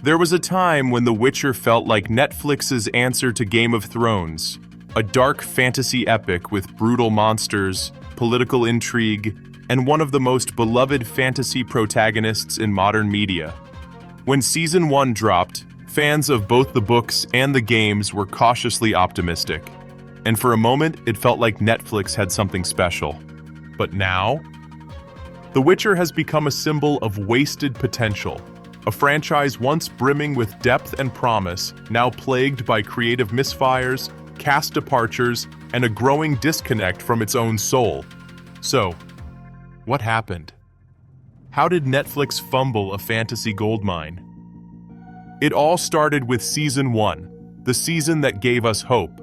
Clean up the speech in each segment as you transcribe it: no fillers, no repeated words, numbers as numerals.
There was a time when The Witcher felt like Netflix's answer to Game of Thrones, a dark fantasy epic with brutal monsters, political intrigue, and one of the most beloved fantasy protagonists in modern media. When Season 1 dropped, fans of both the books and the games were cautiously optimistic, and for a moment it felt like Netflix had something special. But now, The Witcher has become a symbol of wasted potential, a franchise once brimming with depth and promise, now plagued by creative misfires, cast departures, and a growing disconnect from its own soul. So, what happened? How did Netflix fumble a fantasy goldmine? It all started with Season 1, the season that gave us hope.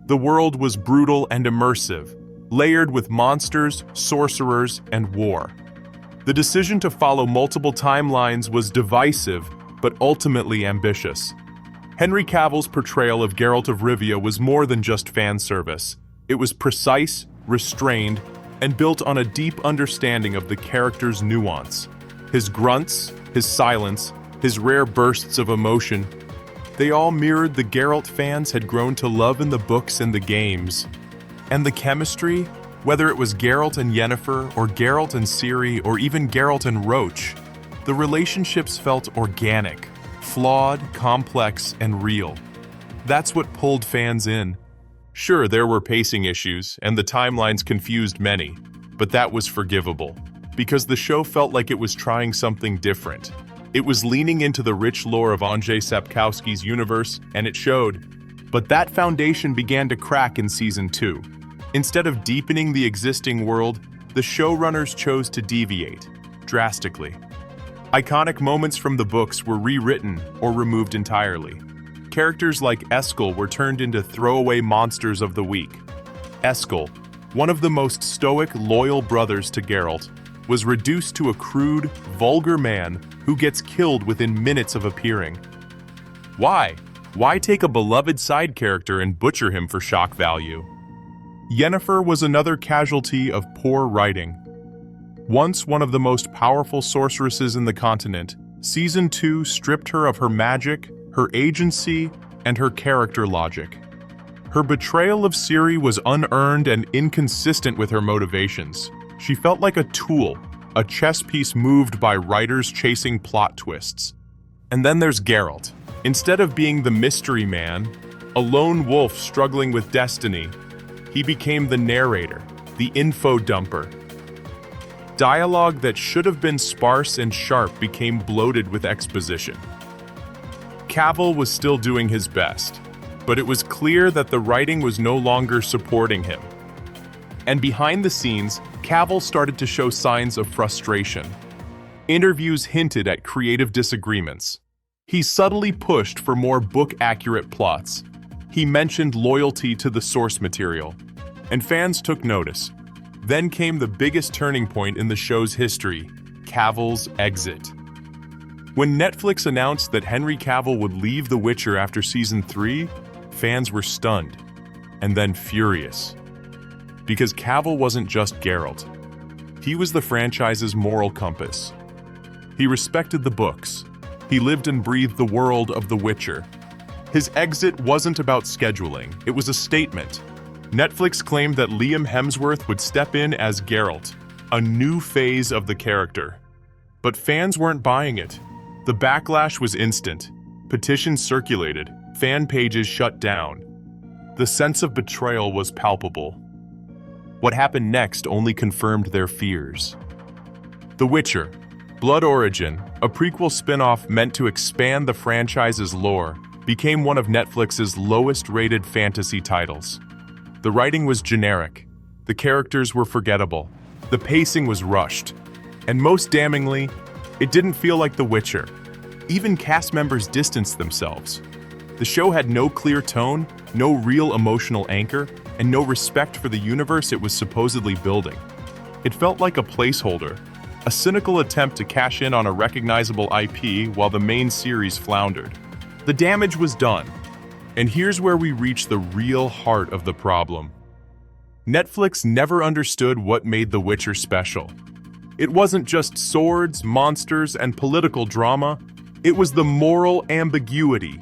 The world was brutal and immersive, layered with monsters, sorcerers, and war. The decision to follow multiple timelines was divisive, but ultimately ambitious. Henry Cavill's portrayal of Geralt of Rivia was more than just fan service. It was precise, restrained, and built on a deep understanding of the character's nuance. His grunts, his silence, his rare bursts of emotion, they all mirrored the Geralt fans had grown to love in the books and the games. And the chemistry, whether it was Geralt and Yennefer, or Geralt and Ciri, or even Geralt and Roach, the relationships felt organic, flawed, complex, and real. That's what pulled fans in. Sure, there were pacing issues, and the timelines confused many, but that was forgivable, because the show felt like it was trying something different. It was leaning into the rich lore of Andrzej Sapkowski's universe, and it showed. But that foundation began to crack in Season 2. Instead of deepening the existing world, the showrunners chose to deviate, drastically. Iconic moments from the books were rewritten or removed entirely. Characters like Eskel were turned into throwaway monsters of the week. Eskel, one of the most stoic, loyal brothers to Geralt, was reduced to a crude, vulgar man who gets killed within minutes of appearing. Why? Why take a beloved side character and butcher him for shock value? Yennefer was another casualty of poor writing. Once one of the most powerful sorceresses in the continent, Season 2 stripped her of her magic, her agency, and her character logic. Her betrayal of Ciri was unearned and inconsistent with her motivations. She felt like a tool, a chess piece moved by writers chasing plot twists. And then there's Geralt. Instead of being the mystery man, a lone wolf struggling with destiny, he became the narrator, the info dumper. Dialogue that should have been sparse and sharp became bloated with exposition. Cavill was still doing his best, but it was clear that the writing was no longer supporting him. And behind the scenes, Cavill started to show signs of frustration. Interviews hinted at creative disagreements. He subtly pushed for more book-accurate plots. He mentioned loyalty to the source material, and fans took notice. Then came the biggest turning point in the show's history, Cavill's exit. When Netflix announced that Henry Cavill would leave The Witcher after Season 3, fans were stunned, and then furious. Because Cavill wasn't just Geralt. He was the franchise's moral compass. He respected the books. He lived and breathed the world of The Witcher. His exit wasn't about scheduling, it was a statement. Netflix claimed that Liam Hemsworth would step in as Geralt, a new phase of the character. But fans weren't buying it. The backlash was instant. Petitions circulated, fan pages shut down. The sense of betrayal was palpable. What happened next only confirmed their fears. The Witcher, Blood Origin, a prequel spin-off meant to expand the franchise's lore, became one of Netflix's lowest-rated fantasy titles. The writing was generic, the characters were forgettable, the pacing was rushed, and most damningly, it didn't feel like The Witcher. Even cast members distanced themselves. The show had no clear tone, no real emotional anchor, and no respect for the universe it was supposedly building. It felt like a placeholder, a cynical attempt to cash in on a recognizable IP while the main series floundered. The damage was done, and here's where we reach the real heart of the problem. Netflix never understood what made The Witcher special. It wasn't just swords, monsters, and political drama, It was the moral ambiguity,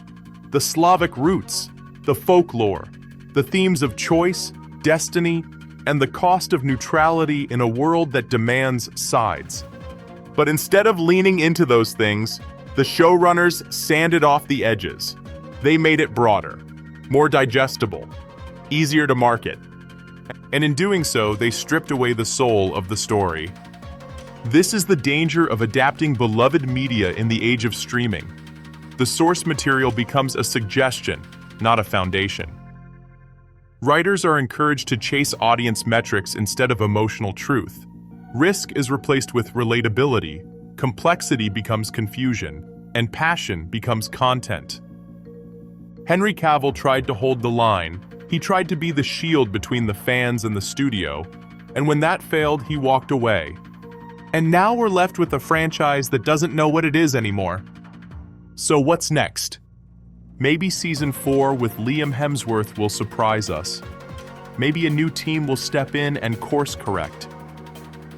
the Slavic roots, the folklore, the themes of choice, destiny, and the cost of neutrality in a world that demands sides. But instead of leaning into those things, the showrunners sanded off the edges. They made it broader, more digestible, easier to market. And in doing so, they stripped away the soul of the story. This is the danger of adapting beloved media in the age of streaming. The source material becomes a suggestion, not a foundation. Writers are encouraged to chase audience metrics instead of emotional truth. Risk is replaced with relatability, complexity becomes confusion, and passion becomes content. Henry Cavill tried to hold the line. He tried to be the shield between the fans and the studio, and when that failed, he walked away. And now we're left with a franchise that doesn't know what it is anymore. So what's next? Maybe Season 4 with Liam Hemsworth will surprise us. Maybe a new team will step in and course correct.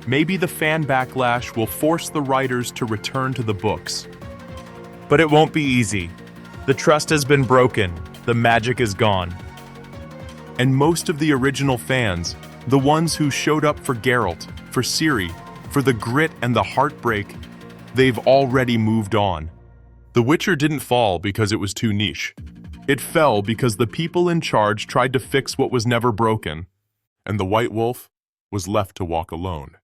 Maybe the fan backlash will force the writers to return to the books. But it won't be easy. The trust has been broken. The magic is gone. And most of the original fans, the ones who showed up for Geralt, for Ciri, for the grit and the heartbreak, they've already moved on. The Witcher didn't fall because it was too niche. It fell because the people in charge tried to fix what was never broken, and the White Wolf was left to walk alone.